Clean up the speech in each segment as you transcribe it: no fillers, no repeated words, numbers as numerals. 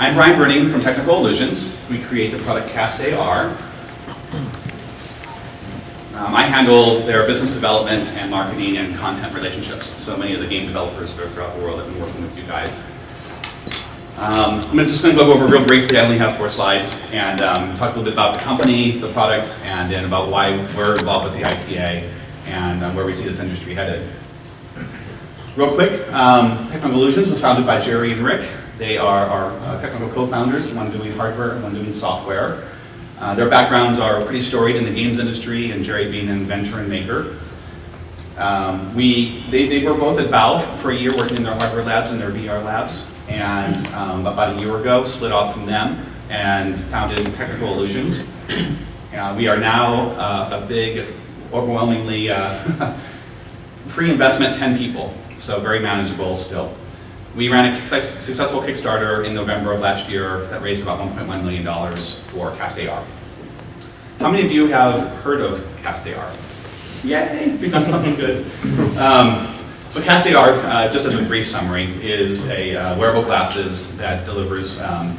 I'm Brian Burning from Technical Illusions. We create the product Cast AR. I handle their business development and marketing and content relationships. So many of the game developers that are throughout the world have been working with you guys. I'm just going to go over real briefly. I only have 4 slides, and talk a little bit about the company, the product, and then about why we're involved with the ITA and where we see this industry headed. Real quick, Technical Illusions was founded by Jerry and Rick. They are our technical co-founders, one doing hardware and one doing software. Their backgrounds are pretty storied in the games industry, and Jerry being an inventor and maker. They were both at Valve for a year working in their hardware labs and their VR labs, and about a year ago split off from them and founded Technical Illusions. We are now a big, overwhelmingly pre-investment 10 people, so very manageable still. We ran a successful Kickstarter in November of last year that raised about $1.1 million for Cast AR. How many of you have heard of Cast AR? Yay, we've done something good. So Cast AR, just as a brief summary, is a wearable glasses that delivers a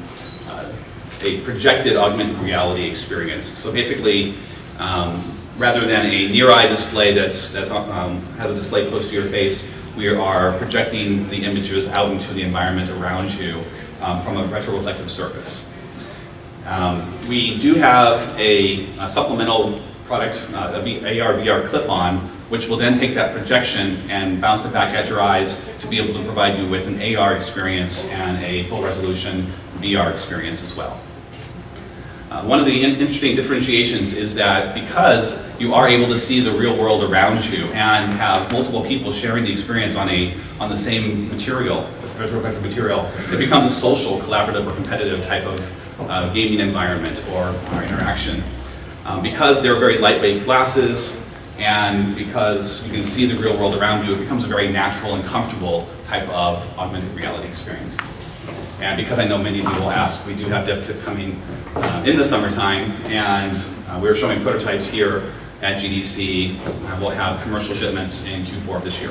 projected augmented reality experience. So basically, rather than a near-eye display that has a display close to your face, we are projecting the images out into the environment around you from a retroreflective surface. We do have a supplemental product, AR/VR clip-on, which will then take that projection and bounce it back at your eyes to be able to provide you with an AR experience and a full-resolution VR experience as well. One of the interesting differentiations is that because you are able to see the real world around you and have multiple people sharing the experience on the same material, retroreflective material, it becomes a social, collaborative, or competitive type of gaming environment or interaction. Because they're very lightweight glasses and because you can see the real world around you, it becomes a very natural and comfortable type of augmented reality experience. And because I know many of you will ask, we do have dev kits coming in the summertime, and we're showing prototypes here at GDC. We'll have commercial shipments in Q4 of this year.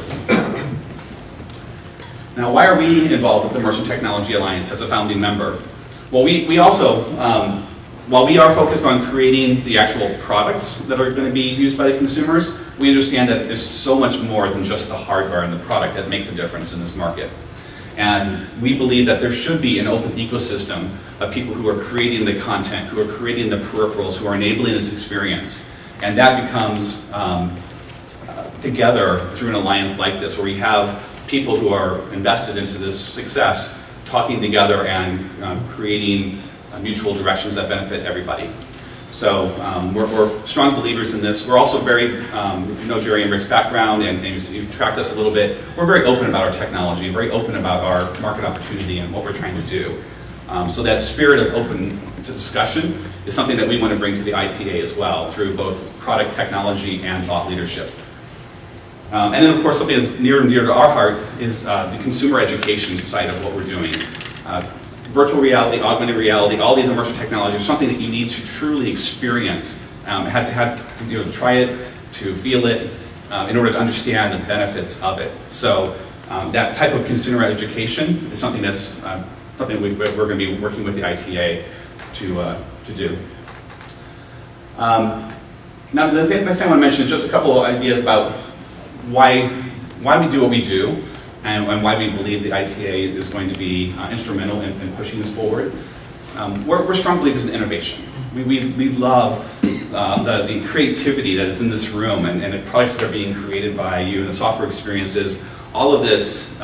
Now, why are we involved with the Immersive Technology Alliance as a founding member? Well, we also, while we are focused on creating the actual products that are going to be used by the consumers, we understand that there's so much more than just the hardware and the product that makes a difference in this market. And we believe that there should be an open ecosystem of people who are creating the content, who are creating the peripherals, who are enabling this experience. And that becomes together through an alliance like this, where we have people who are invested into this success talking together and creating mutual directions that benefit everybody. So we're strong believers in this. We're also very, if you know Jerry and Rick's background and you've tracked us a little bit, we're very open about our technology, very open about our market opportunity and what we're trying to do. So that spirit of open to discussion is something that we want to bring to the ITA as well through both product technology and thought leadership. And then of course something that's near and dear to our heart is the consumer education side of what we're doing. Virtual reality, augmented reality, all these immersive technologies are something that you need to truly experience. Have to try it, to feel it, in order to understand the benefits of it. So that type of consumer education is something that's something we're going to be working with the ITA to do. Now the next thing I want to mention is just a couple of ideas about why we do what we do. And why we believe the ITA is going to be instrumental in pushing this forward. We're strong believers in innovation. We love the creativity that is in this room and the products that are being created by you and the software experiences. All of this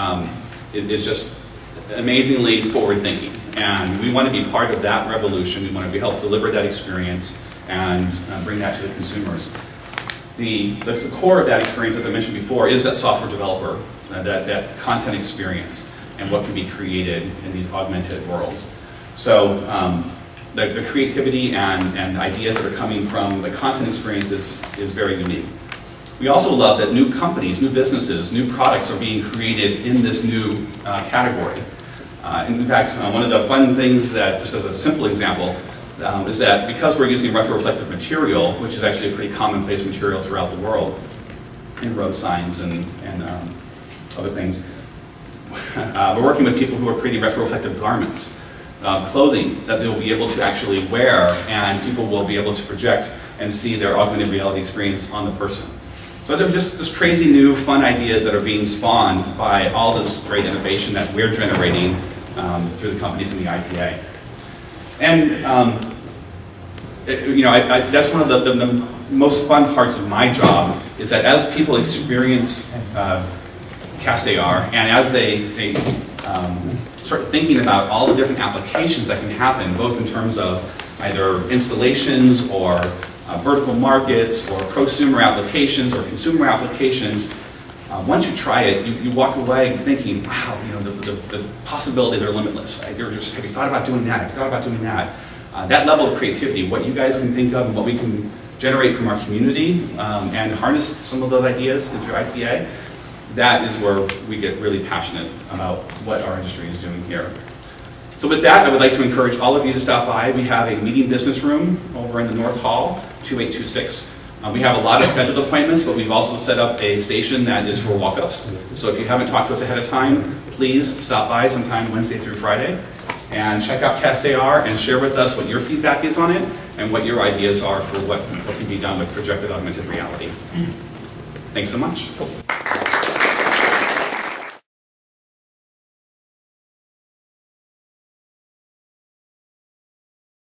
is just amazingly forward-thinking. And we want to be part of that revolution. We want to help deliver that experience and bring that to the consumers. The core of that experience, as I mentioned before, is that software developer, that content experience, and what can be created in these augmented worlds. So the creativity and ideas that are coming from the content experiences is very unique. We also love that new companies, new businesses, new products are being created in this new category. In fact, one of the fun things that, just as a simple example, is that because we're using retroreflective material, which is actually a pretty commonplace material throughout the world, in road signs and other things, we're working with people who are creating retroreflective garments. clothing that they'll be able to actually wear, and people will be able to project and see their augmented reality experience on the person. So they're just crazy new fun ideas that are being spawned by all this great innovation that we're generating through the companies in the ITA. And that's one of the most fun parts of my job, is that as people experience Cast AR, and as they start thinking about all the different applications that can happen, both in terms of either installations or vertical markets or prosumer applications or consumer applications, once you try it, you walk away thinking, wow, the possibilities are limitless. Right? Have you thought about doing that? Have you thought about doing that? That level of creativity, what you guys can think of and what we can generate from our community and harness some of those ideas into ITA, that is where we get really passionate about what our industry is doing here. So with that, I would like to encourage all of you to stop by. We have a meeting business room over in the North Hall, 2826. We have a lot of scheduled appointments, but we've also set up a station that is for walk-ups. So if you haven't talked to us ahead of time, please stop by sometime Wednesday through Friday and check out Cast AR and share with us what your feedback is on it and what your ideas are for what can be done with projected augmented reality. Thanks so much.